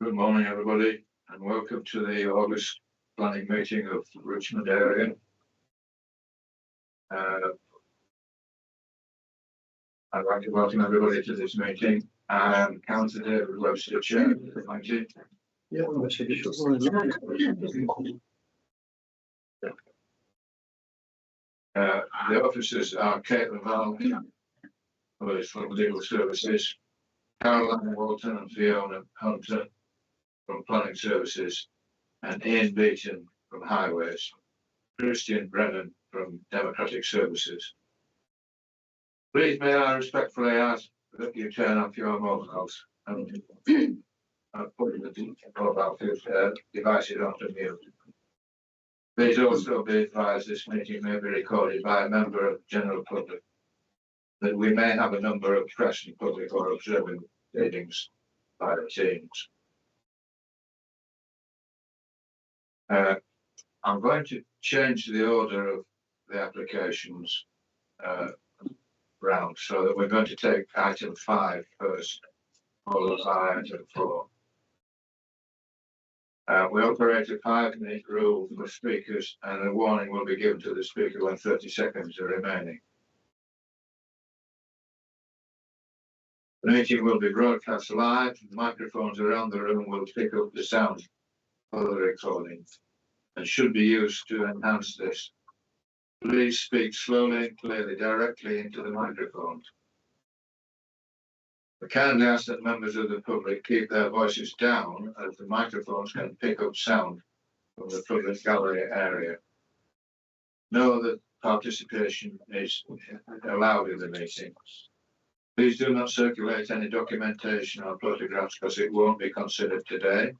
Good morning, everybody, and welcome to the August planning meeting of the Richmond area. I'd like to welcome everybody to this meeting. Councillor David Webster, Chair. Thank you. The officers are Kate Laval, who is from Legal Services, Caroline Walton and Fiona Hunter from Planning Services, and Ian Beaton from Highways, Christian Brennan from Democratic Services. Please may I respectfully ask that you turn off your mobiles and put the mobile devices onto mute. Please also be advised this meeting may be recorded by a member of the general public, that we may have a number of press and public or observing meetings by the teams. I'm going to change the order of the applications round, so that we're going to take item 5 first, followed by item 4. We operate a 5-minute rule for speakers, and a warning will be given to the speaker when 30 seconds are remaining. The meeting will be broadcast live. Microphones around the room will pick up the sound for the recording and should be used to enhance this. Please speak slowly and clearly directly into the microphone. We kindly ask that members of the public keep their voices down, as the microphones can pick up sound from the public gallery area. Know that participation is allowed in the meeting. Please do not circulate any documentation or photographs, because it won't be considered today.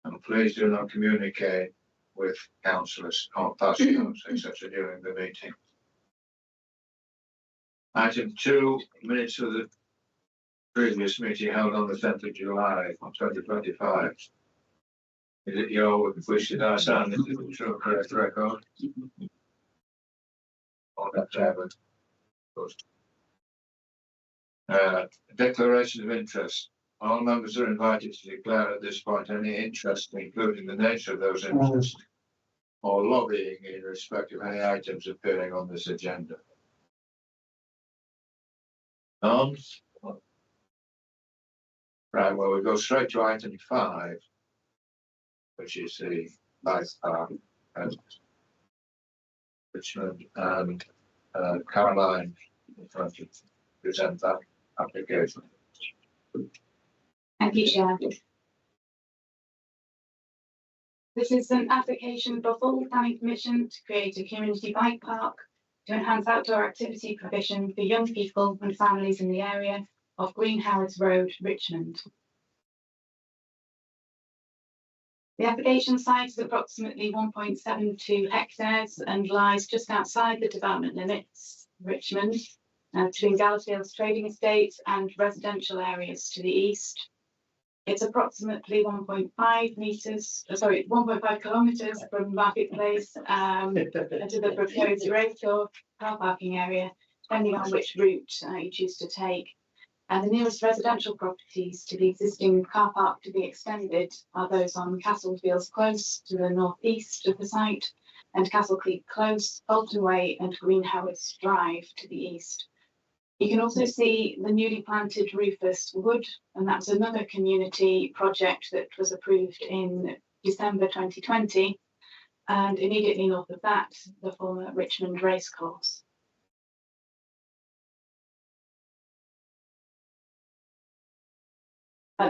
And please do not communicate with councillors or pass notes, etc. during the meeting. Item 2, minutes of the previous meeting held on the 10th of July 2025. Is it your wish that I sign this to show correct record? Or that Chairman? Declaration of interest. All members are invited to declare at this point any interest, including the nature of those interests, or lobbying in respect of any items appearing on this agenda. None? Right, well, we go straight to item 5, which is the bike park at Richmond, and Caroline is going to present that application. Thank you, Chair. This is an application for full planning permission to create a community bike park to enhance outdoor activity provision for young people and families in the area of Green Howards Road, Richmond. The application site is approximately 1.72 hectares and lies just outside the development limits, Richmond, between Gallowfield's trading estate and residential areas to the east. It's approximately 1.5 kilometres from Marketplace to the proposed race or car parking area, depending on which route you choose to take. And the nearest residential properties to the existing car park to be extended are those on Castlefields Close to the northeast of the site, and Castle Creek Close, Bolton Way and Green Howards Drive to the east. You can also see the newly planted Rufus Wood, and that's another community project that was approved in December 2020, and immediately north of that, the former Richmond Racecourse.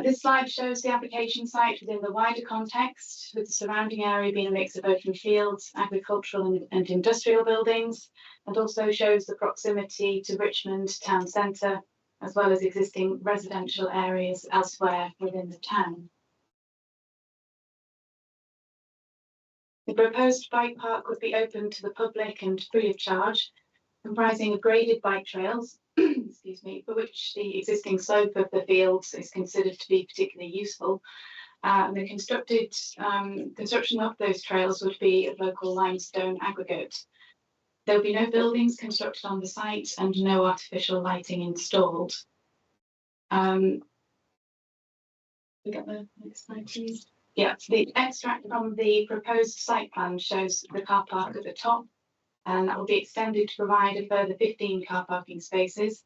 This slide shows the application site within the wider context, with the surrounding area being a mix of open fields, agricultural and industrial buildings, and also shows the proximity to Richmond town centre, as well as existing residential areas elsewhere within the town. The proposed bike park would be open to the public and free of charge, comprising of graded bike trails, excuse me, for which the existing slope of the fields is considered to be particularly useful. The construction of those trails would be of local limestone aggregate. There will be no buildings constructed on the site and no artificial lighting installed. The We get the next slide, please. Yeah, the extract from the proposed site plan shows the car park at the top, and that will be extended to provide a further 15 car parking spaces.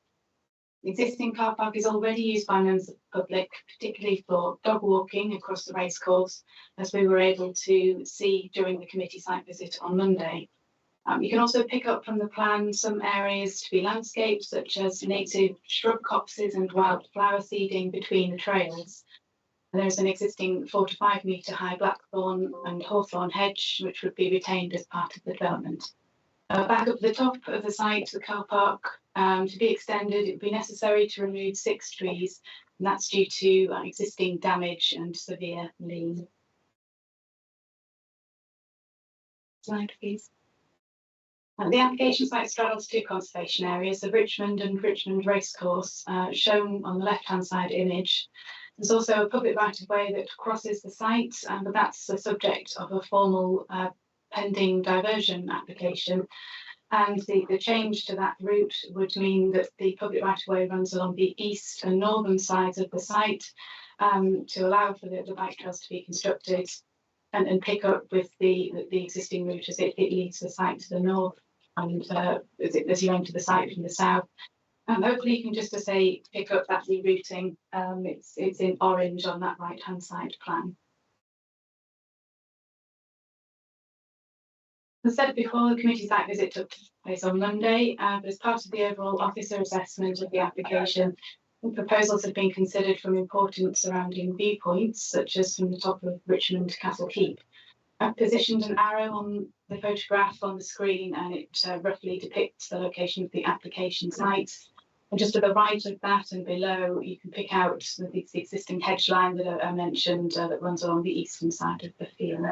The existing car park is already used by members of the public, particularly for dog walking across the racecourse, as we were able to see during the committee site visit on Monday. You can also pick up from the plan some areas to be landscaped, such as native shrub copses and wildflower seeding between the trails. And there's an existing 4 to 5 metre high blackthorn and hawthorn hedge, which would be retained as part of the development. Back up the top of the site, the car park, to be extended, it would be necessary to remove 6 trees, and that's due to existing damage and severe lean. Slide, please. The application site straddles 2 conservation areas, the Richmond and Richmond Racecourse, shown on the left-hand side image. There's also a public right-of-way that crosses the site, but that's the subject of a formal pending diversion application. And the change to that route would mean that the public right-of-way runs along the east and northern sides of the site to allow for the bike trails to be constructed and pick up with the existing route as it leads the site to the north and as you enter the site from the south. Hopefully you can just to say pick up that rerouting. It's in orange on that right-hand side plan. As I said before, the committee site visit took place on Monday, but as part of the overall officer assessment of the application, proposals have been considered from important surrounding viewpoints, such as from the top of Richmond Castle Keep. I've positioned an arrow on the photograph on the screen, and it roughly depicts the location of the application site. And just to the right of that and below, you can pick out the existing hedge line that I mentioned that runs along the eastern side of the field.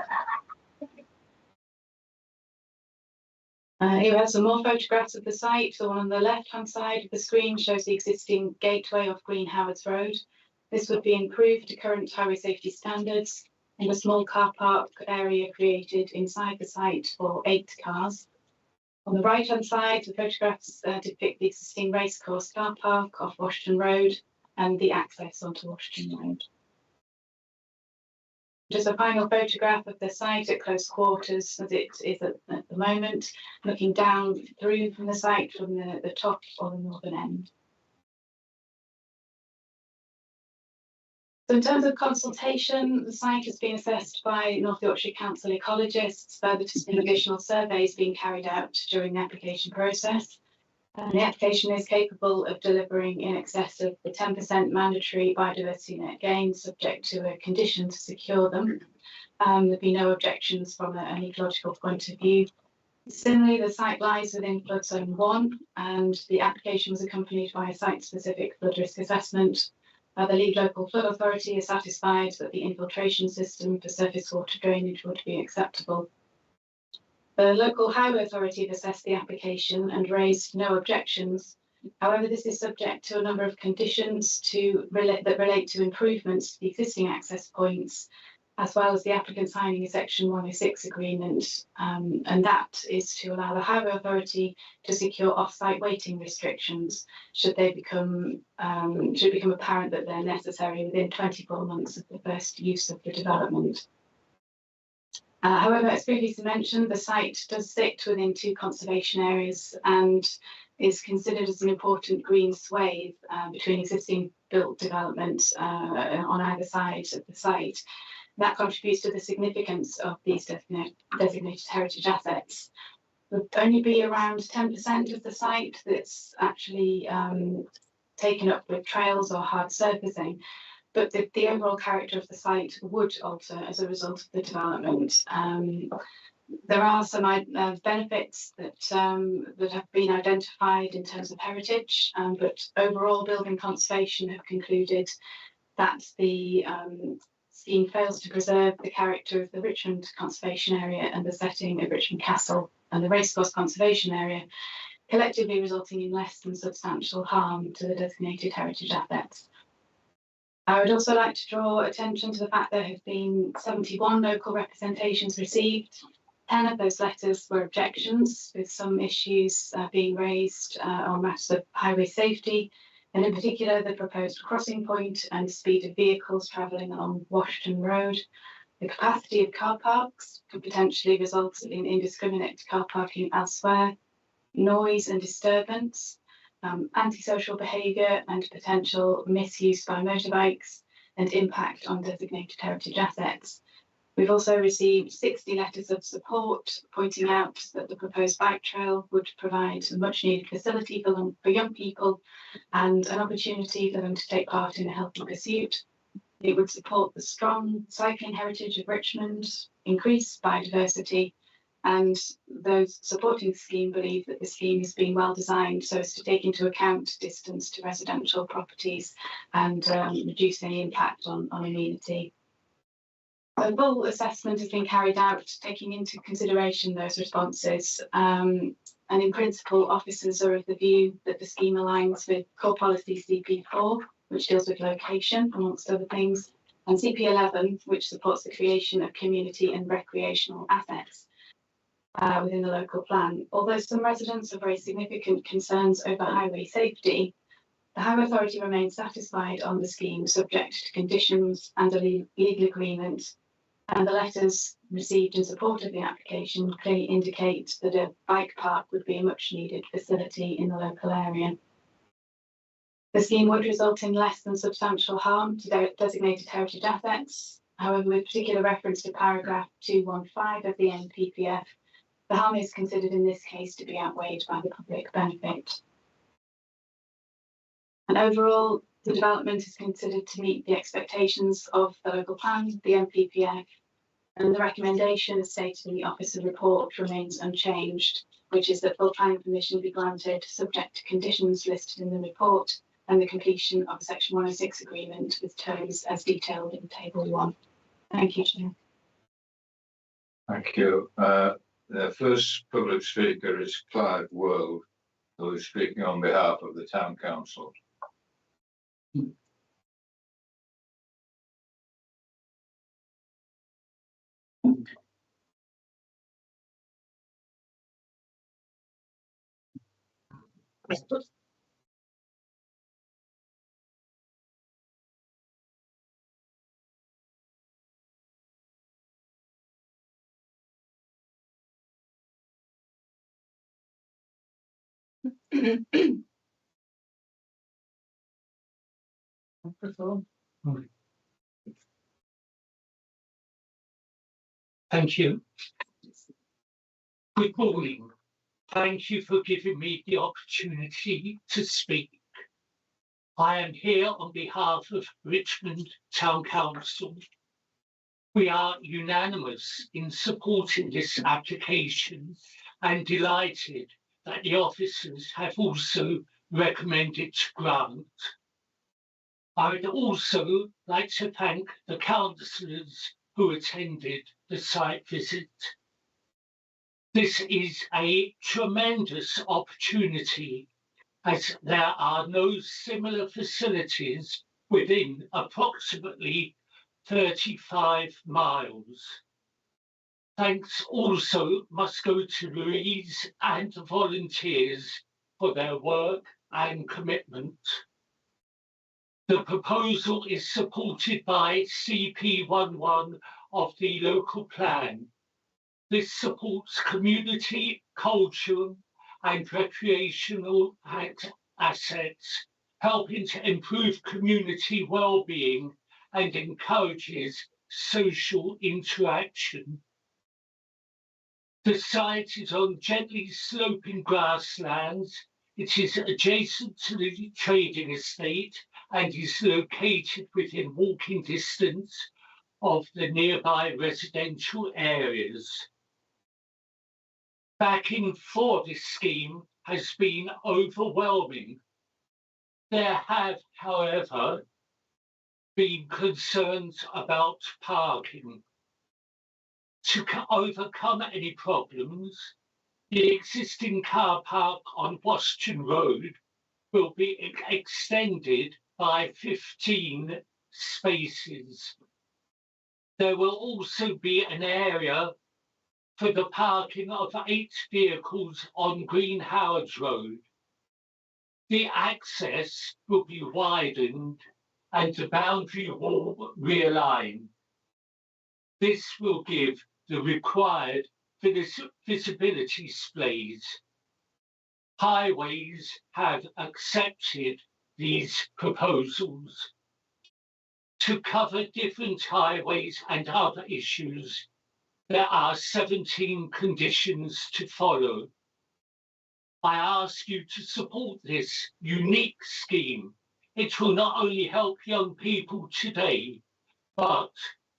Here we have some more photographs of the site. The one on the left-hand side of the screen shows the existing gateway off Green Howards Road. This would be improved to current highway safety standards and a small car park area created inside the site for 8 cars. On the right-hand side, the photographs depict the existing racecourse car park off Washington Road and the access onto Washington Road. Just a final photograph of the site at close quarters as it is at the moment, looking down through from the site from the top or the northern end. So in terms of consultation, the site has been assessed by North Yorkshire Council ecologists, further to some additional surveys being carried out during the application process. The application is capable of delivering in excess of the 10% mandatory biodiversity net gain, subject to a condition to secure them. There'd be no objections from an ecological point of view. Similarly, the site lies within flood zone 1, and the application was accompanied by a site-specific flood risk assessment. The Leeds Local Flood Authority is satisfied that the infiltration system for surface water drainage would be acceptable. The local highway authority have assessed the application and raised no objections. However, this is subject to a number of conditions that relate to improvements to the existing access points, as well as the applicant signing a Section 106 agreement, and that is to allow the highway authority to secure off-site waiting restrictions should become apparent that they're necessary within 24 months of the first use of the development. However, as previously mentioned, the site does sit within 2 conservation areas and is considered as an important green swathe between existing built development on either side of the site. That contributes to the significance of these designated heritage assets. There would only be around 10% of the site that's actually taken up with trails or hard surfacing. But the overall character of the site would alter as a result of the development. There are some benefits that have been identified in terms of heritage, but overall building conservation have concluded that the scheme fails to preserve the character of the Richmond conservation area and the setting of Richmond Castle and the racecourse conservation area, collectively resulting in less than substantial harm to the designated heritage assets. I would also like to draw attention to the fact there have been 71 local representations received. 10 of those letters were objections, with some issues being raised on matters of highway safety, and in particular the proposed crossing point and speed of vehicles travelling along Washington Road. The capacity of car parks could potentially result in indiscriminate car parking elsewhere, noise and disturbance, antisocial behaviour and potential misuse by motorbikes, and impact on designated heritage assets. We've also received 60 letters of support pointing out that the proposed bike trail would provide a much needed facility for young people and an opportunity for them to take part in a healthy pursuit. It would support the strong cycling heritage of Richmond, increase biodiversity, and those supporting the scheme believe that the scheme is being well designed so as to take into account distance to residential properties and reduce any impact on amenity. A full assessment has been carried out, taking into consideration those responses. And in principle, officers are of the view that the scheme aligns with core policy CP4, which deals with location, amongst other things, and CP11, which supports the creation of community and recreational assets within the local plan. Although some residents have very significant concerns over highway safety, the Highway Authority remains satisfied on the scheme, subject to conditions and a legal agreement. And the letters received in support of the application clearly indicate that a bike park would be a much needed facility in the local area. The scheme would result in less than substantial harm to designated heritage assets. However, with particular reference to paragraph 215 of the NPPF, the harm is considered in this case to be outweighed by the public benefit. And overall, the development is considered to meet the expectations of the local plan, the NPPF, and the recommendation as stated in the officer report remains unchanged, which is that full planning permission be granted subject to conditions listed in the report and the completion of a Section 106 agreement with terms as detailed in Table 1. Thank you, Chair. Thank you. The first public speaker is Clive World, who is speaking on behalf of the Town Council. Thank you. Good morning. Thank you for giving me the opportunity to speak. I am here on behalf of Richmond Town Council. We are unanimous in supporting this application and delighted that the officers have also recommended to grant. I would also like to thank the councillors who attended the site visit. This is a tremendous opportunity as there are no similar facilities within approximately 35 miles. Thanks also must go to Louise and the volunteers for their work and commitment. The proposal is supported by CP11 of the local plan. This supports community, cultural and recreational assets, helping to improve community well-being and encourages social interaction. The site is on gently sloping grasslands. It is adjacent to the trading estate and is located within walking distance of the nearby residential areas. Backing for this scheme has been overwhelming. There have, however, been concerns about parking. To overcome any problems, the existing car park on Washington Road will be extended by 15 spaces. There will also be an area for the parking of 8 vehicles on Green Howard's Road. The access will be widened and the boundary wall realigned. This will give the required visibility splays. Highways have accepted these proposals. To cover different highways and other issues, there are 17 conditions to follow. I ask you to support this unique scheme. It will not only help young people today, but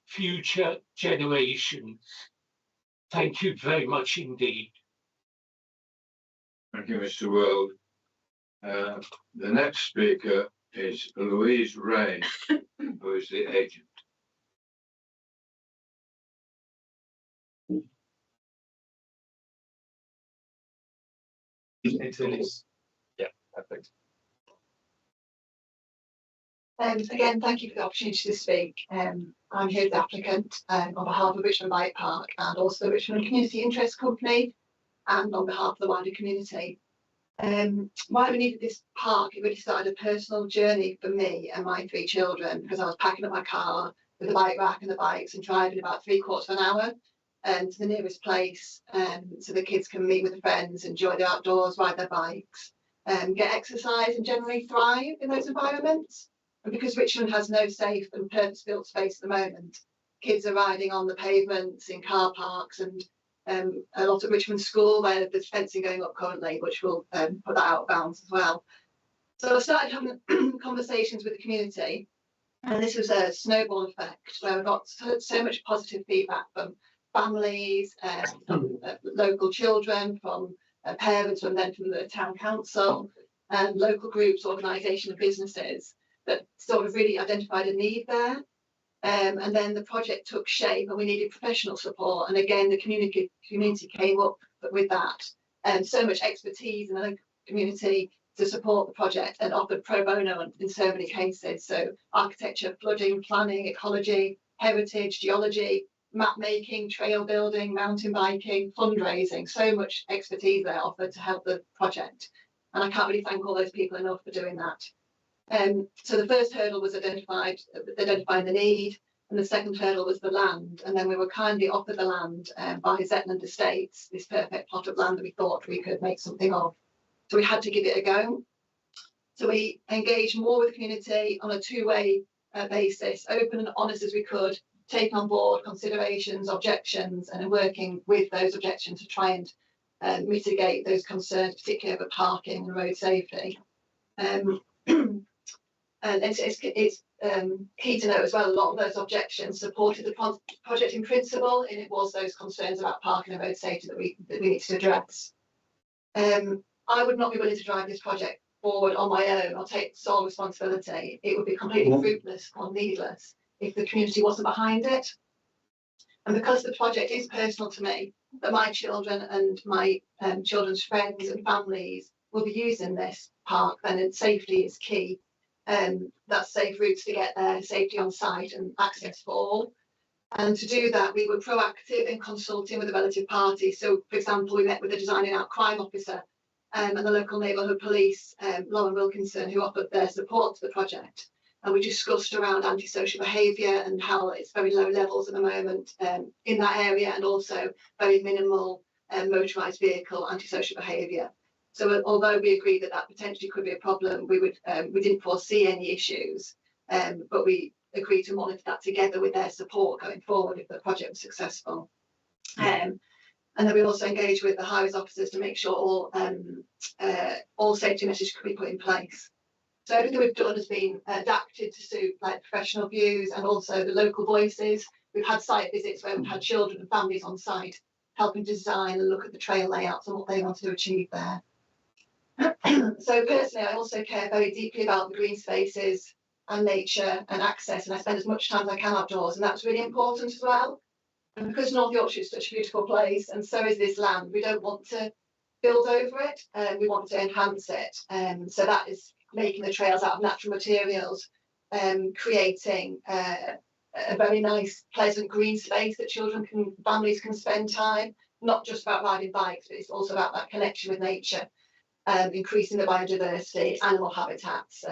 future generations. Thank you very much indeed. Thank you, Mr. World. The next speaker is Louise Ray, who is the agent. Yeah, perfect. Again, thank you for the opportunity to speak. I'm here as the applicant on behalf of Richmond Bike Park and also the Richmond Community Interest Company and on behalf of the wider community. Why we needed this park, it really started a personal journey for me and my 3 children because I was packing up my car with the bike rack and the bikes and driving about 3/4 of an hour to the nearest place so the kids can meet with their friends, enjoy the outdoors, ride their bikes, get exercise and generally thrive in those environments. And because Richmond has no safe and purpose-built space at the moment, kids are riding on the pavements in car parks and a lot of Richmond School where there's fencing going up currently, which will put that out of bounds as well. So I started having conversations with the community, and this was a snowball effect where we got so much positive feedback from families, from local children, from parents, and then from the town council, and local groups, organisations, and businesses that sort of really identified a need there. And then the project took shape and we needed professional support. And again, the community came up with that. And so much expertise in the community to support the project and offered pro bono in so many cases. So architecture, flooding, planning, ecology, heritage, geology, map making, trail building, mountain biking, fundraising, so much expertise there offered to help the project. And I can't really thank all those people enough for doing that. So the first hurdle was identifying the need, and the second hurdle was the land. And then we were kindly offered the land by Zetland Estates, this perfect plot of land that we thought we could make something of. So we had to give it a go. So we engaged more with the community on a 2-way basis, open and honest as we could, take on board considerations, objections, and working with those objections to try and mitigate those concerns, particularly over parking and road safety. And it's key to note as well, a lot of those objections supported the project in principle, and it was those concerns about parking and road safety that we need to address. I would not be willing to drive this project forward on my own or take sole responsibility. It would be completely fruitless or needless if the community wasn't behind it. And because the project is personal to me, that my children and my children's friends and families will be using this park, then safety is key. That's safe routes to get there, safety on site and access for all. And to do that, we were proactive in consulting with the relative parties. So, for example, we met with the designing out crime officer and the local neighbourhood police, Lauren Wilkinson, who offered their support to the project. And we discussed around antisocial behaviour and how it's very low levels at the moment in that area, and also very minimal motorised vehicle antisocial behaviour. So although we agreed that potentially could be a problem, we didn't foresee any issues, but we agreed to monitor that together with their support going forward if the project was successful. And then we also engaged with the highways officers to make sure all safety measures could be put in place. So everything we've done has been adapted to suit professional views and also the local voices. We've had site visits where we've had children and families on site helping to design and look at the trail layouts and what they wanted to achieve there. So personally, I also care very deeply about the green spaces and nature and access, and I spend as much time as I can outdoors, and that's really important as well. And because North Yorkshire is such a beautiful place, and so is this land, we don't want to build over it, we want to enhance it. So that is making the trails out of natural materials, creating a very nice, pleasant green space that families can spend time, not just about riding bikes, but it's also about that connection with nature. increasing the biodiversity, animal habitats,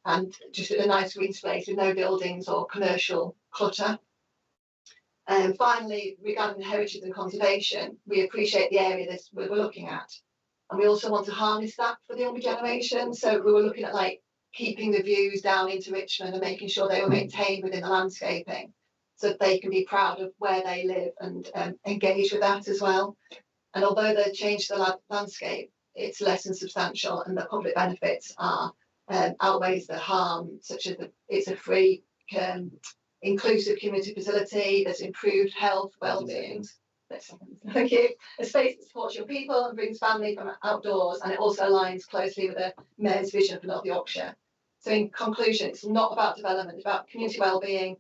and just a nice green space with no buildings or commercial clutter. And finally, regarding heritage and conservation, we appreciate the area that we're looking at. And we also want to harness that for the younger generation. So we were looking at like keeping the views down into Richmond and making sure they were maintained within the landscaping so that they can be proud of where they live and engage with that as well. And although the change to the landscape, it's less than substantial and the public benefits are outweighs the harm, such as it's a free, inclusive community facility, there's improved health, well-being. Thank you. A space that supports your people and brings family from outdoors, and it also aligns closely with the Mayor's vision for North Yorkshire. So in conclusion, it's not about development, it's about community well-being,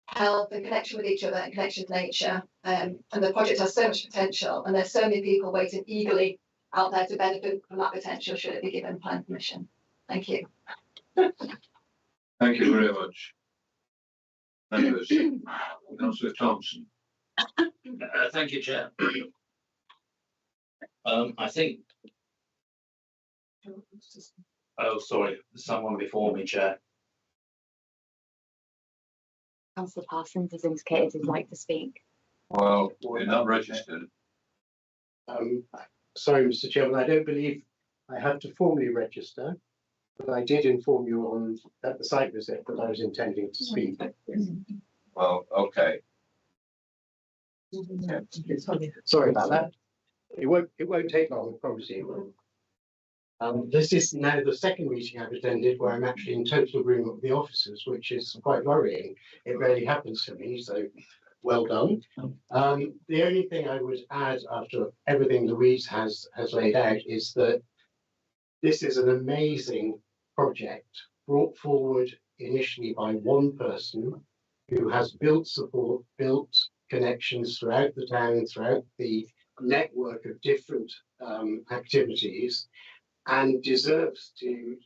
health and connection with each other and connection with nature. And the project has so much potential, and there's so many people waiting eagerly out there to benefit from that potential should it be given planning permission. Thank you. Thank you very much. Members, Councillor Thompson. Thank you, Chair. I think. Oh, sorry, someone before me, Chair. Councillor Parsons has indicated he'd like to speak. Well, we're not registered. Sorry, Mr. Chairman, I don't believe I have to formally register, but I did inform you at the site visit that I was intending to speak. Well, okay. Sorry about that. It won't take long, I promise you. This is now the second meeting I've attended where I'm actually in total agreement with the officers, which is quite worrying. It rarely happens for me, so well done. The only thing I would add after everything Louise has laid out is that this is an amazing project brought forward initially by one person who has built support, built connections throughout the town, throughout the network of different activities, and deserves to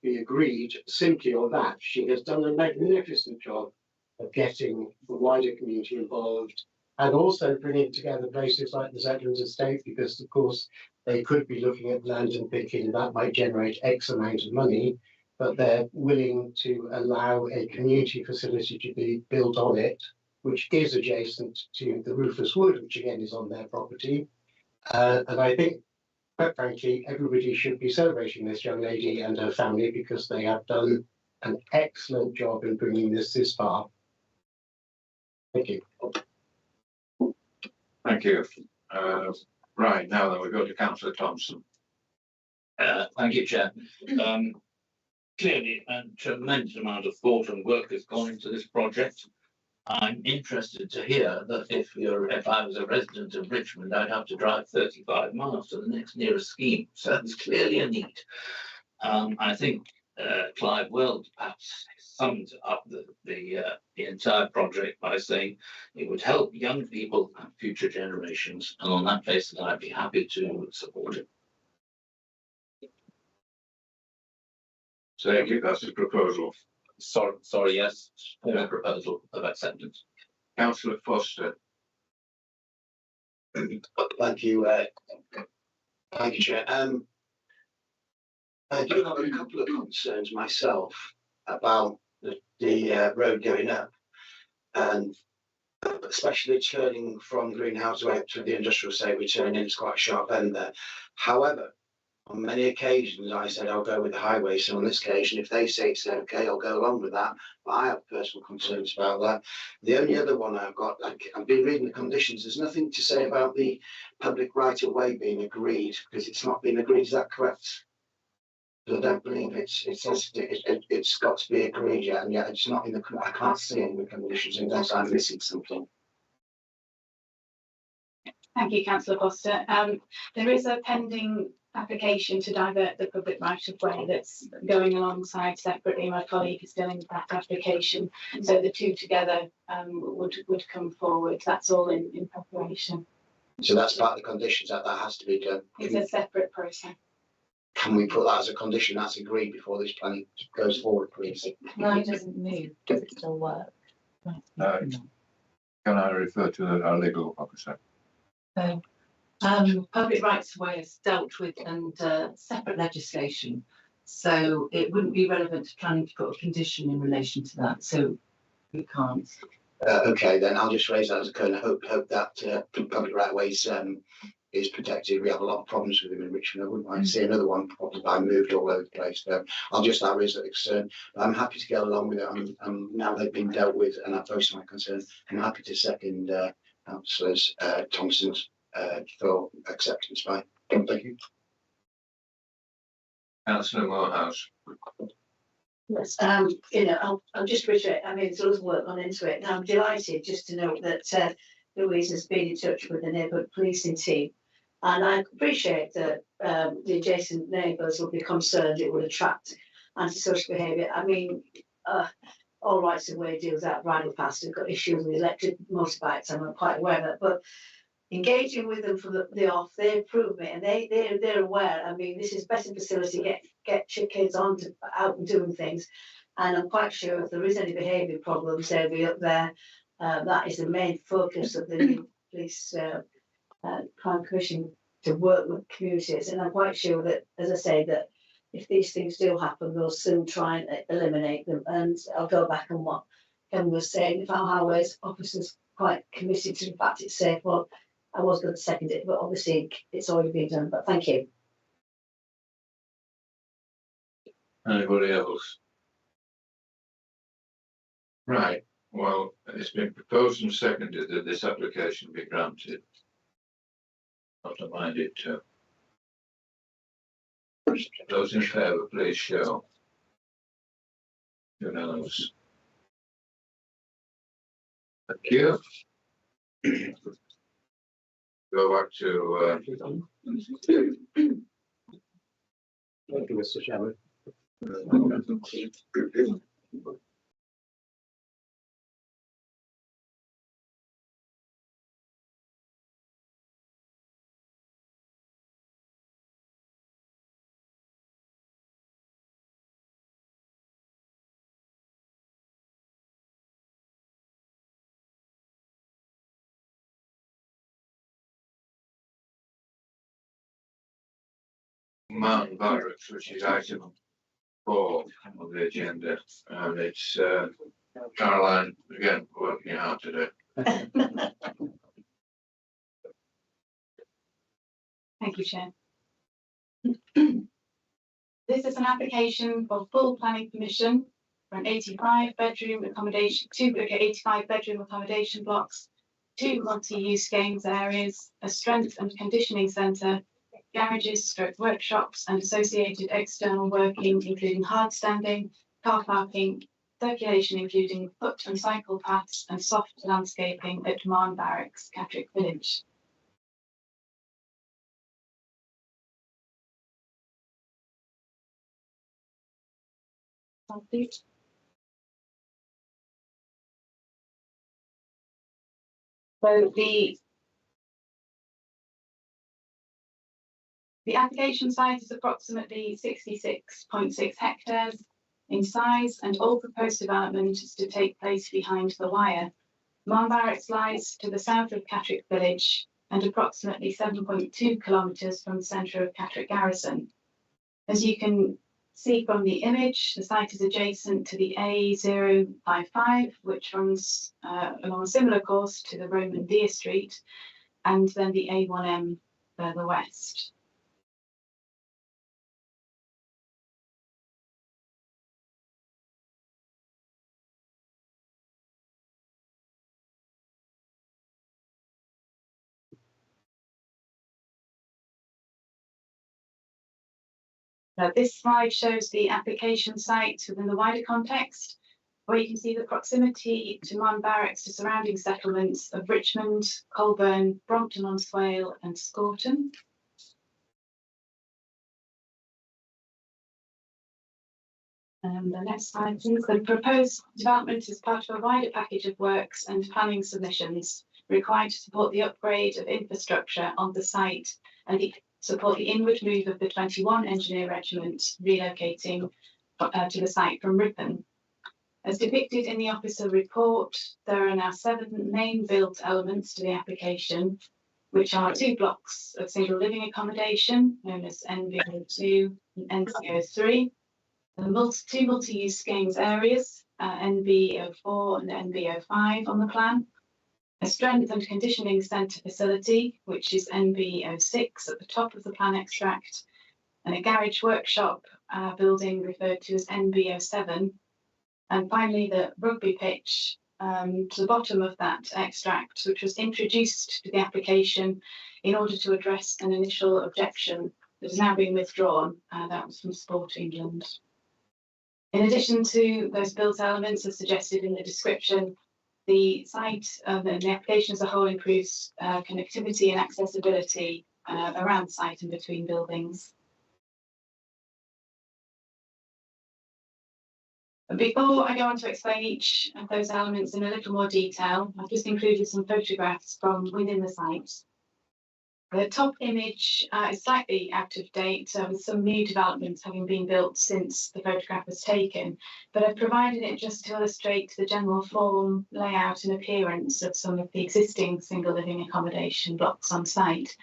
be agreed simply on that. She has done a magnificent job of getting the wider community involved and also bringing together places like the Zetlands Estate, because of course they could be looking at land and thinking that might generate X amount of money, but they're willing to allow a community facility to be built on it, which is adjacent to the Rufus Wood, which again is on their property. And I think, quite frankly, everybody should be celebrating this young lady and her family because they have done an excellent job in bringing this far. Thank you. Thank you. Right, now then we go to Councillor Thompson. Thank you, Chair. Clearly, a tremendous amount of thought and work has gone into this project. I'm interested to hear that if I was a resident of Richmond, I'd have to drive 35 miles to the next nearest scheme. So there's clearly a need. I think Clive Weld perhaps summed up the entire project by saying it would help young people and future generations, and on that basis, I'd be happy to support it. Thank you. That's the proposal. Sorry, yes, formal proposal of acceptance. Councillor Foster. Thank you, Chair. I do have a couple of concerns myself about the road going up, and especially turning from Greenhouse out to the industrial estate, we turn in, it's quite a sharp end there. However, on many occasions, I said I'll go with the highway. So on this occasion, if they say it's okay, I'll go along with that. But I have personal concerns about that. The only other one I've got, like I've been reading the conditions, there's nothing to say about the public right of way being agreed because it's not been agreed. Is that correct? I don't believe it's got to be agreed yet, and yet it's not in the. I can't see it in the conditions unless I'm missing something. Thank you, Councillor Foster. There is a pending application to divert the public right of way that's going alongside separately. My colleague is doing that application, so the two together would come forward. That's all in preparation. So that's part of the conditions that has to be done. It's a separate process. Can we put that as a condition that's agreed before this planning goes forward, please? No, it doesn't move. Does it still work? Can I refer to our legal officer? Public rights of way is dealt with under separate legislation. So it wouldn't be relevant to planning to put a condition in relation to that. So we can't. Okay, then I'll just raise that as a concern. Hope that public right of ways is protected. We have a lot of problems with them in Richmond. I wouldn't like to see another one probably by moved all over the place. So I'll just raise that concern. I'm happy to go along with it. Now they've been dealt with and I've voiced my concern. I'm happy to second Councillor Thompson's for acceptance by. Thank you. Councillor Morehouse. Yes, I'll just reiterate, I mean, there's a lot of work gone into it, and I'm delighted just to note that Louise has been in touch with the neighbourhood policing team. And I appreciate that the adjacent neighbours will be concerned it will attract antisocial behaviour. I mean, all rights of way deals out riding past. We've got issues with electric motorbikes, I'm quite aware of that, but engaging with them from the off, they approve it and they're aware. I mean, this is better facility, get your kids on to out and doing things. And I'm quite sure if there is any behaviour problems, they'll be up there. That is the main focus of the new police crime commission, to work with communities. And I'm quite sure that, as I say, that if these things do happen, we'll soon try and eliminate them. And I'll go back on what Kevin was saying. If our highways officers quite committed to the fact it's safe, well, I was going to second it, but obviously it's already been done. But thank you. Anybody else? Right, well, it's been proposed and seconded that this application be granted. Not a minded to. Those in favour, please show. Unanimous. Thank you. Go back to Thank you, Mr. Chairman. Mountain Barracks, which is item 4 on the agenda, and it's Caroline again working hard today. Thank you, Chair. This is an application for full planning permission for an 85-bedroom accommodation, 85-bedroom accommodation blocks, 2 multi-use games areas, a strength and conditioning centre, garages, workshops and associated external working, including hard standing, car parking, circulation including foot and cycle paths and soft landscaping at Marne Barracks, Catterick Village. So the application site is approximately 66.6 hectares in size, and all proposed development is to take place behind the wire. Marne Barracks lies to the south of Catterick Village and approximately 7.2 kilometres from the centre of Catterick Garrison. As you can see from the image, the site is adjacent to the A055, which runs along a similar course to the Roman Deer Street, and then the A1M further west. Now, this slide shows the application site within the wider context, where you can see the proximity to Marne Barracks to surrounding settlements of Richmond, Colburn, Brompton-on-Swale and Scorton. The next slide, please. The proposed development is part of a wider package of works and planning submissions required to support the upgrade of infrastructure on the site and support the inward move of the 21 Engineer Regiment relocating to the site from Ripon. As depicted in the officer report, there are now 7 main built elements to the application, which are 2 blocks of single living accommodation known as NBO2 and NCO3, and 2 multi-use schemes areas, NBO4 and NBO5 on the plan, a strength and conditioning centre facility, which is NB06 at the top of the plan extract, and a garage workshop building referred to as NB07, and finally the rugby pitch to the bottom of that extract, which was introduced to the application in order to address an initial objection that has now been withdrawn. That was from Sport England. In addition to those built elements as suggested in the description, the site and the application as a whole improves connectivity and accessibility around the site and between buildings. Before I go on to explain each of those elements in a little more detail, I've just included some photographs from within the site. The top image is slightly out of date, with some new developments having been built since the photograph was taken, but I've provided it just to illustrate the general form, layout and appearance of some of the existing single living accommodation blocks on site.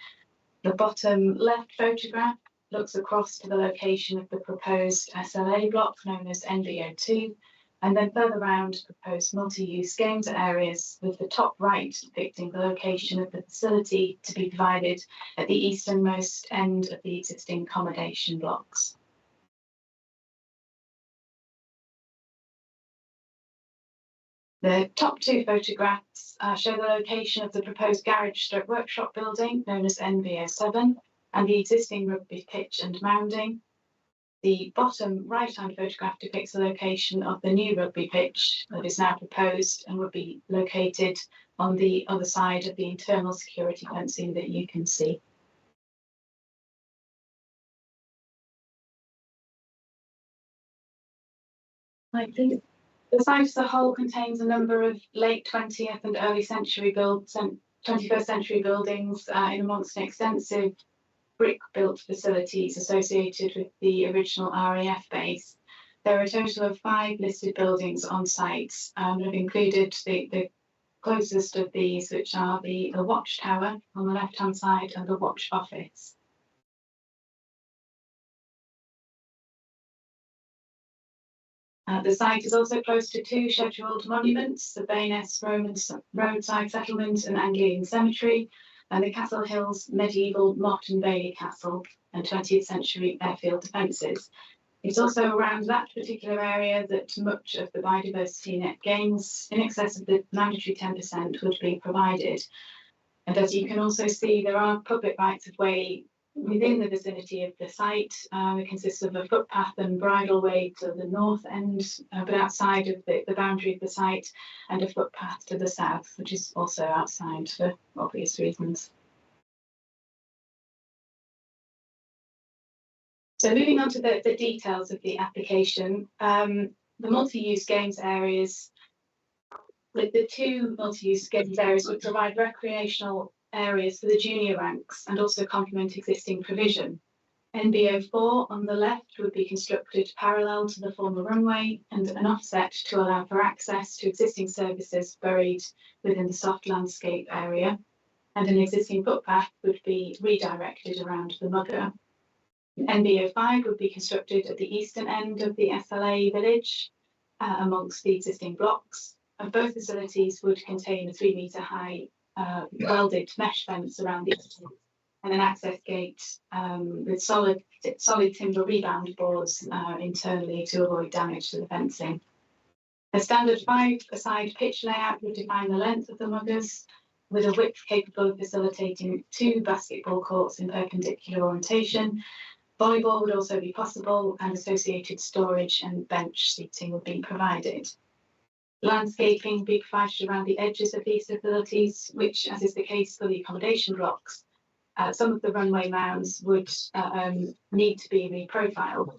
The bottom left photograph looks across to the location of the proposed SLA block known as NBO2, and then further round proposed multi-use games areas, with the top right depicting the location of the facility to be provided at the easternmost end of the existing accommodation blocks. The top 2 photographs show the location of the proposed garage/workshop building known as NBO7 and the existing rugby pitch and mounding. The bottom right-hand photograph depicts the location of the new rugby pitch that is now proposed and would be located on the other side of the internal security fencing that you can see. I think the site as a whole contains a number of late 20th and early century 21st century buildings in amongst an extensive brick-built facilities associated with the original RAF base. There are a total of 5 listed buildings on site. I've included the closest of these, which are the watchtower on the left-hand side and the watch office. The site is also close to 2 scheduled monuments, the Bayness roadside settlement and Anglian cemetery, and the Castle Hills medieval Mott and Bailey Castle and 20th century airfield defences. It's also around that particular area that much of the biodiversity net gains, in excess of the mandatory 10%, would be provided. And as you can also see, there are public rights of way within the vicinity of the site. It consists of a footpath and bridleway to the north end, but outside of the boundary of the site, and a footpath to the south, which is also outside for obvious reasons. So moving on to the details of the application, the multi-use games areas, the 2 multi-use games areas would provide recreational areas for the junior ranks and also complement existing provision. NBO4 on the left would be constructed parallel to the former runway and an offset to allow for access to existing services buried within the soft landscape area, and an existing footpath would be redirected around the mugger. NBO5 would be constructed at the eastern end of the SLA village amongst the existing blocks, and both facilities would contain a 3-metre high welded mesh fence around the edges and an access gate with solid timber rebound boards internally to avoid damage to the fencing. A standard 5-a-side pitch layout would define the length of the muggers, with a width capable of facilitating 2 basketball courts in perpendicular orientation. Volleyball would also be possible, and associated storage and bench seating would be provided. Landscaping would be provided around the edges of these facilities, which, as is the case for the accommodation blocks, some of the runway mounds would need to be reprofiled.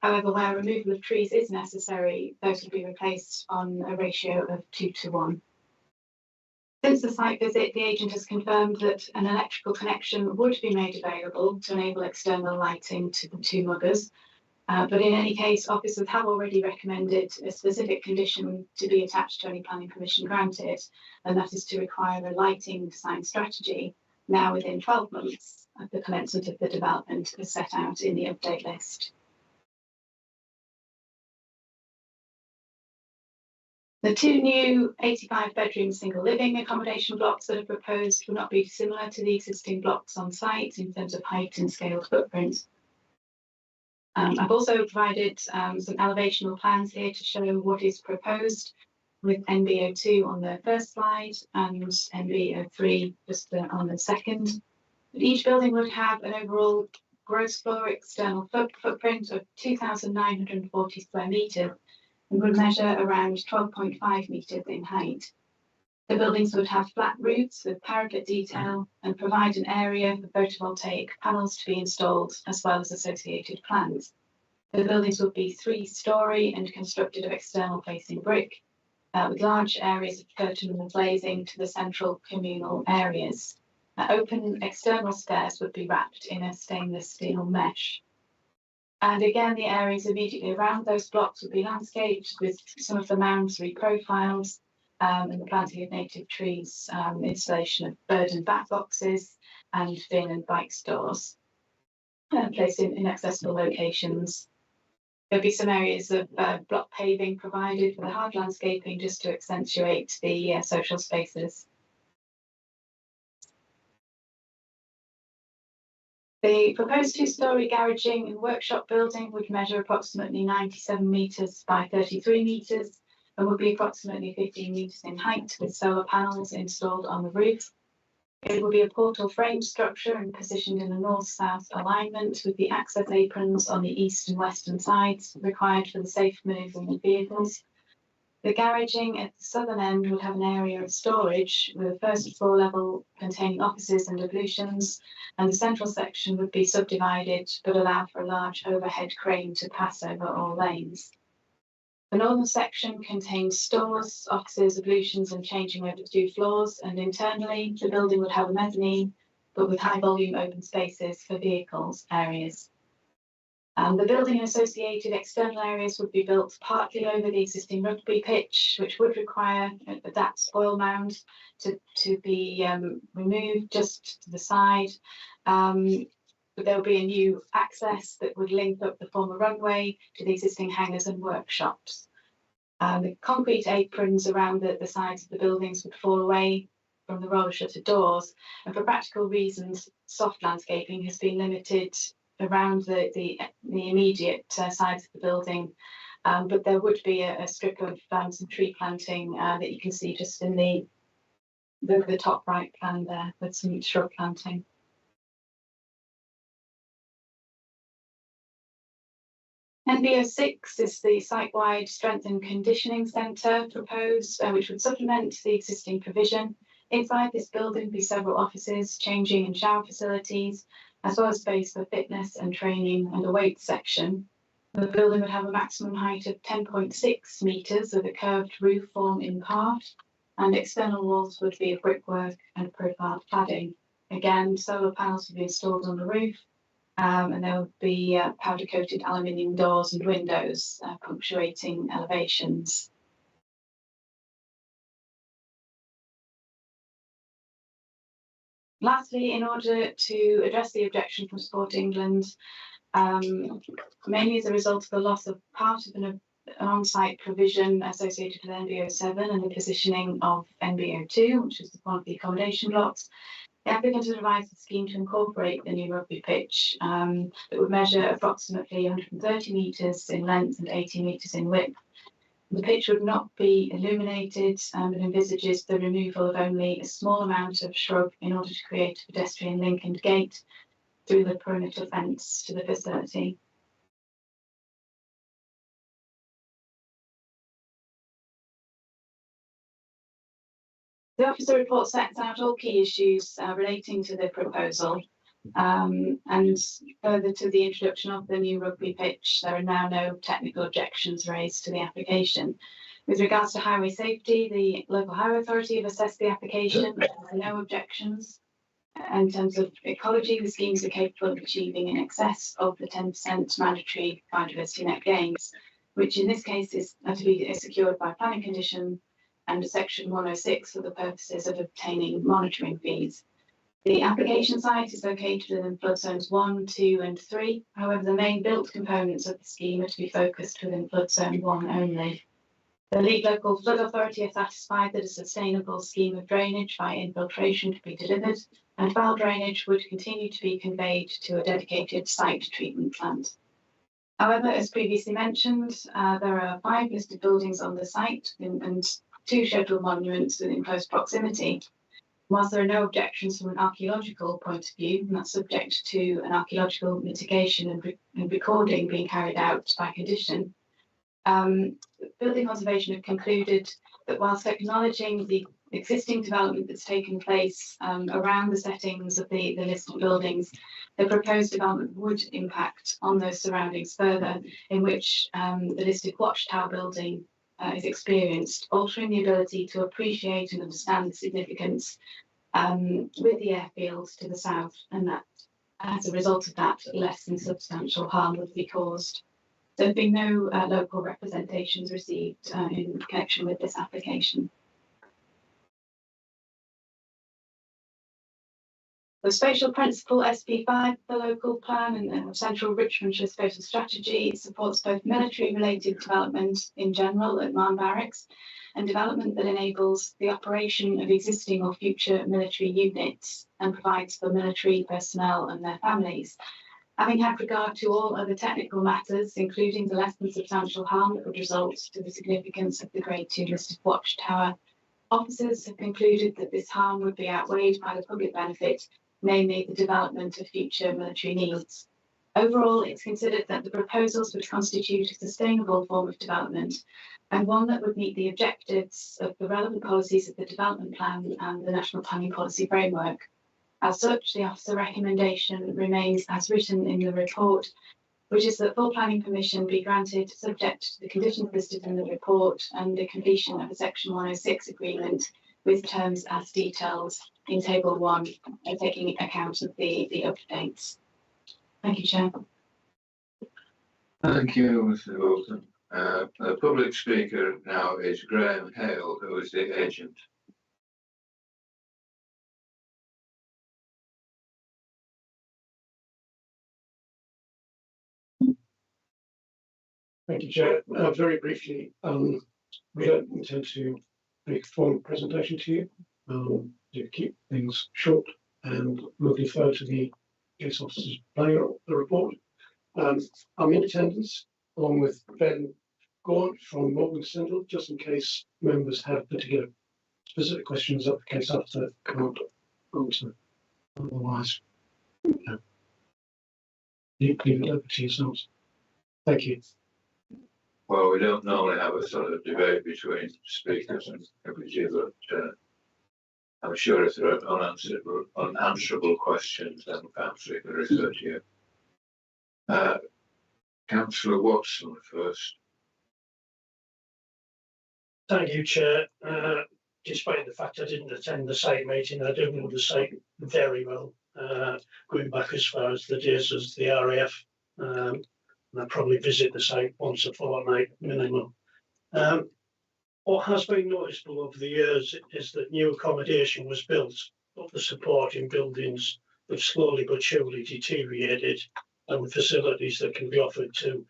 However, where removal of trees is necessary, those would be replaced on a ratio of 2:1. Since the site visit, the agent has confirmed that an electrical connection would be made available to enable external lighting to the 2 muggers. But in any case, officers have already recommended a specific condition to be attached to any planning permission granted, and that is to require a lighting design strategy now within 12 months of the commencement of the development as set out in the update list. The two new 85-bedroom single living accommodation blocks that are proposed will not be similar to the existing blocks on site in terms of height and scale footprint. I've also provided some elevational plans here to show what is proposed, with NB02 on the first slide and NB03 just on the second. Each building would have an overall gross floor external footprint of 2,940 square metres and would measure around 12.5 metres in height. The buildings would have flat roofs with parapet detail and provide an area for photovoltaic panels to be installed, as well as associated plants. The buildings would be 3-storey and constructed of external facing brick, with large areas of curtain and glazing to the central communal areas. Open external stairs would be wrapped in a stainless steel mesh. And again, the areas immediately around those blocks would be landscaped with some of the mounds reprofiled, and the planting of native trees, installation of bird and bat boxes, and bin and bike stores, placed in inaccessible locations. There'll be some areas of block paving provided for the hard landscaping just to accentuate the social spaces. The proposed 2-storey garaging and workshop building would measure approximately 97 metres by 33 metres and would be approximately 15 metres in height, with solar panels installed on the roof. It will be a portal frame structure and positioned in a north-south alignment, with the access aprons on the east and western sides required for the safe moving of vehicles. The garaging at the southern end would have an area of storage with a first floor level containing offices and ablutions, and the central section would be subdivided but allow for a large overhead crane to pass over all lanes. The northern section contains stores, offices, ablutions and changing over 2 floors, and internally the building would have a mezzanine but with high volume open spaces for vehicles areas. The building and associated external areas would be built partly over the existing rugby pitch, which would require that spoil mound to be removed just to the side. But there will be a new access that would link up the former runway to the existing hangars and workshops. The concrete aprons around the sides of the buildings would fall away from the roller shutter doors, and for practical reasons, soft landscaping has been limited around the immediate sides of the building, but there would be a strip of some tree planting that you can see just in the top right plan there, with some shrub planting. NB06 is the site-wide strength and conditioning centre proposed, which would supplement the existing provision. Inside this building would be several offices, changing and shower facilities, as well as space for fitness and training and a weight section. The building would have a maximum height of 10.6 metres with a curved roof form in part, and external walls would be of brickwork and profile cladding. Again, solar panels would be installed on the roof, and there would be powder-coated aluminium doors and windows punctuating elevations. Lastly, in order to address the objection from Sport England, mainly as a result of the loss of part of an on-site provision associated with NB07 and the positioning of NB02, which is one of the accommodation blocks, the applicant has revised the scheme to incorporate the new rugby pitch that would measure approximately 130 metres in length and 80 metres in width. The pitch would not be illuminated and envisages the removal of only a small amount of shrub in order to create a pedestrian link and gate through the perimeter fence to the facility. The officer report sets out all key issues relating to the proposal, and further to the introduction of the new rugby pitch, there are now no technical objections raised to the application. With regards to highway safety, the local highway authority have assessed the application and there are no objections. In terms of ecology, the schemes are capable of achieving in excess of the 10% mandatory biodiversity net gains, which in this case is to be secured by planning condition and section 106 for the purposes of obtaining monitoring fees. The application site is located within flood zones 1, 2 and 3. However, the main built components of the scheme are to be focused within flood zone 1 only. The League Local Flood Authority are satisfied that a sustainable scheme of drainage by infiltration to be delivered, and foul drainage would continue to be conveyed to a dedicated site treatment plant. However, as previously mentioned, there are 5 listed buildings on the site and 2 scheduled monuments within close proximity. Whilst there are no objections from an archaeological point of view, and that's subject to an archaeological mitigation and recording being carried out by condition, Building Conservation have concluded that whilst acknowledging the existing development that's taken place around the settings of the listed buildings, the proposed development would impact on those surroundings further, in which the listed watchtower building is experienced, altering the ability to appreciate and understand the significance with the airfield to the south, and that as a result of that, less than substantial harm would be caused. There have been no local representations received in connection with this application. The spatial principle SP5, the local plan and central Richmondshire spatial strategy supports both military-related development in general at Marne Barracks and development that enables the operation of existing or future military units and provides for military personnel and their families. Having had regard to all other technical matters, including the less than substantial harm that would result to the significance of the Grade 2 listed watchtower, officers have concluded that this harm would be outweighed by the public benefit, namely the development of future military needs. Overall, it's considered that the proposals would constitute a sustainable form of development and one that would meet the objectives of the relevant policies of the development plan and the National Planning Policy Framework. As such, the officer recommendation remains as written in the report, which is that full planning permission be granted subject to the conditions listed in the report and the completion of a Section 106 agreement with terms as detailed in Table 1 and taking account of the updates. Thank you, Chair. Thank you, Mr. Wilson. The public speaker now is Graham Hale, who is the agent. Thank you, Chair. Very briefly, we don't intend to make a formal presentation to you. To keep things short, and we'll defer to the case officers playing the report. I'm in attendance along with Ben Gaunt from Morgan Central, just in case members have particular specific questions that the case officer can't answer. Otherwise, leave it over to yourselves. Thank you. Well, we don't normally have a sort of debate between speakers and everybody, but I'm sure if there are unanswerable questions, then perhaps we can refer to you. Councillor Watson first. Thank you, Chair. Despite the fact I didn't attend the site meeting, I do know the site very well, going back as far as the days as the RAF. And I probably visit the site once a fortnight minimum. What has been noticeable over the years is that new accommodation was built, but the supporting buildings have slowly but surely deteriorated, and the facilities that can be offered to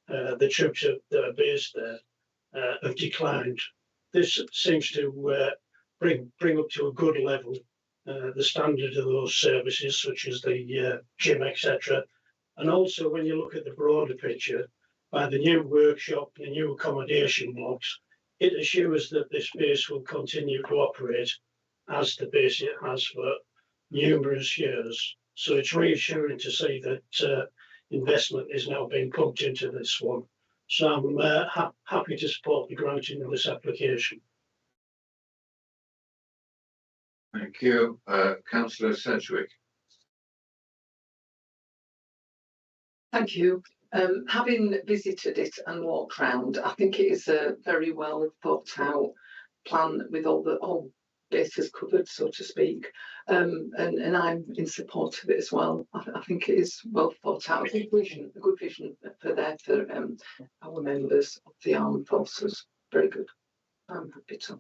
the troops that are based there have declined. This seems to bring up to a good level the standard of those services, such as the gym, etc. And also, when you look at the broader picture, by the new workshop, the new accommodation blocks, it assures that this base will continue to operate as the base it has for numerous years. So it's reassuring to see that investment is now being pumped into this one. So I'm happy to support the granting of this application. Thank you. Councillor Sedgwick. Thank you. Having visited it and walked round, I think it is a very well thought out plan with all bases covered, so to speak. And I'm in support of it as well. I think it is well thought out. A good vision for our members of the armed forces. Very good. I'm happy to.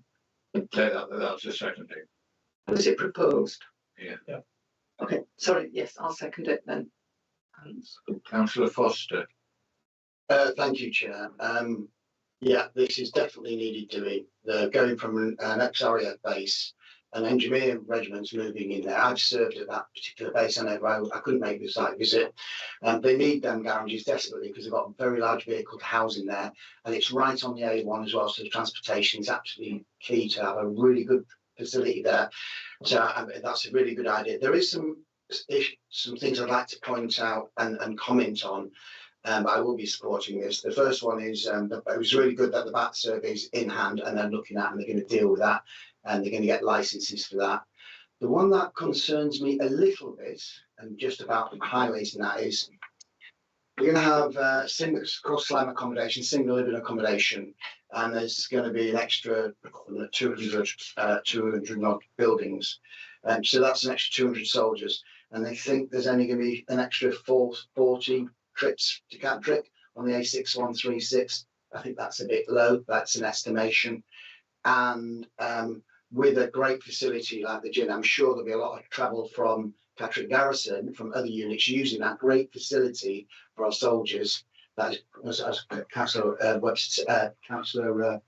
That's the second thing. Was it proposed? Yeah. Okay, sorry, yes, I'll second it then. Councillor Foster. Thank you, Chair. Yeah, this is definitely needed doing. They're going from an ex-RAF base, an engineer regiment's moving in there. I've served at that particular base. I know I couldn't make the site visit. They need them garages desperately because they've got a very large vehicle to house in there, and it's right on the A1 as well. So the transportation is absolutely key to have a really good facility there. So that's a really good idea. There is some things I'd like to point out and comment on. I will be supporting this. The first one is it was really good that the bat survey is in hand and they're looking at and they're going to deal with that and they're going to get licenses for that. The one that concerns me a little bit and just about highways and that is we're going to have cross-line accommodation, single living accommodation, and there's going to be an extra 200 odd buildings. So that's an extra 200 soldiers, and they think there's only going to be an extra 40 trips to Catterick on the A6136. I think that's a bit low. That's an estimation. And with a great facility like the gym, I'm sure there'll be a lot of travel from Catterick Garrison, from other units using that great facility for our soldiers. That is, as Councillor Councillor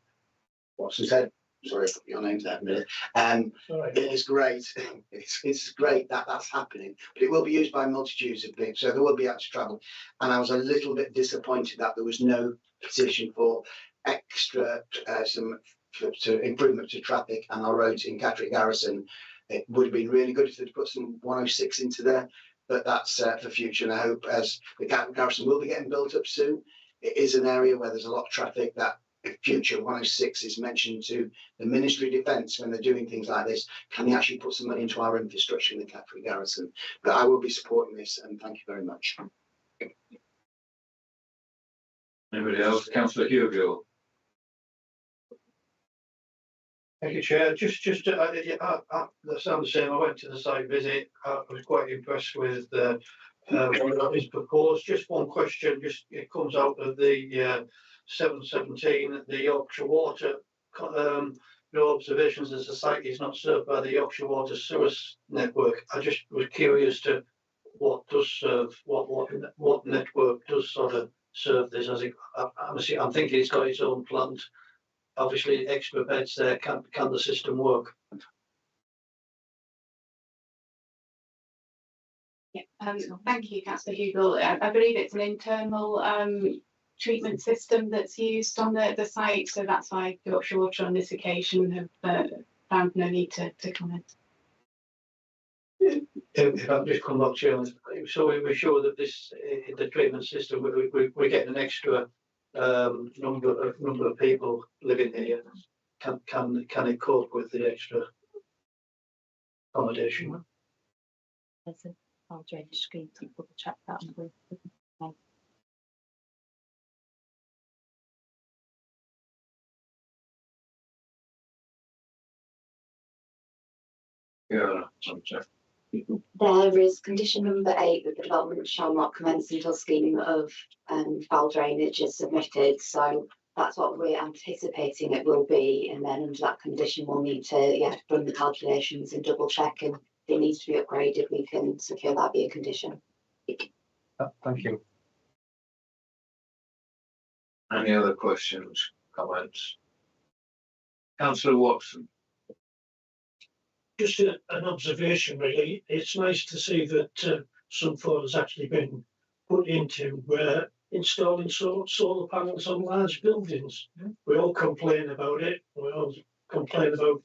what's his head? Sorry, your name's there a minute. It is great. It's great that that's happening, but it will be used by multitudes of things, so there will be extra travel. And I was a little bit disappointed that there was no petition for extra improvement to traffic and our roads in Catterick Garrison. It would have been really good if they'd put some 106 into there, but that's for future. And I hope as the Catterick Garrison will be getting built up soon, it is an area where there's a lot of traffic that in future 106 is mentioned to the Ministry of Defence when they're doing things like this. Can they actually put some money into our infrastructure in the Catterick Garrison? But I will be supporting this and thank you very much. Anybody else? Councillor Hugill. Thank you, Chair. Just that sounds the same. I went to the site visit. I was quite impressed with what is proposed. Just one question. It comes out of the 717, the Yorkshire Water. No observations as the site is not served by the Yorkshire Water Sewer Network. I just was curious to what does serve, what network does sort of serve this. I'm thinking it's got its own plant. Obviously, extra beds there. Can the system work? Yeah, thank you, Councillor Hugill. I believe it's an internal treatment system that's used on the site, so that's why Yorkshire Water on this occasion have found no need to comment. If I just come back to you, so we're sure that this the treatment system we're getting an extra number of people living here. Can it cope with the extra accommodation? There's a whole drainage screen to double check that on the Yeah, There is condition number 8 that the development shall not commence until scheme of foul drainage is submitted. So that's what we're anticipating it will be. And then under that condition, we'll need to run the calculations and double check. And if it needs to be upgraded, we can secure that be a condition. Thank you. any other questions, comments? Councillor Watson. Just an observation, really. It's nice to see that some thought has actually been put into installing solar panels on large buildings. We all complain about it. We all complain about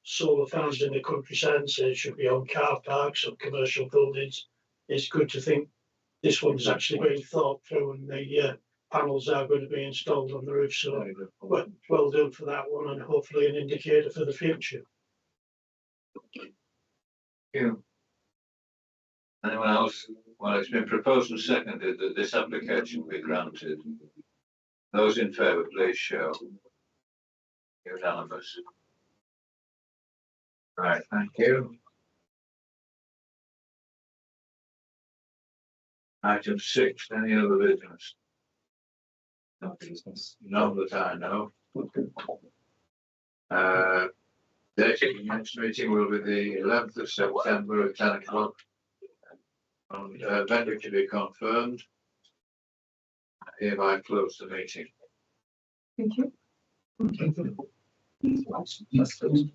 solar farms in the countryside and say it should be on car parks or commercial buildings. It's good to think this one's actually been thought through and the panels are going to be installed on the roof. So well done for that one and hopefully an indicator for the future. Thank you. Anyone else? Well, it's been proposed and seconded that this application be granted. Those in favour, please show. Unanimous. Right, thank you. Item 6, any other business? No business. None that I know. The next meeting will be the 11th of September at 10 o'clock. And vendor to be confirmed. I hereby close the meeting. Thank you. That's good.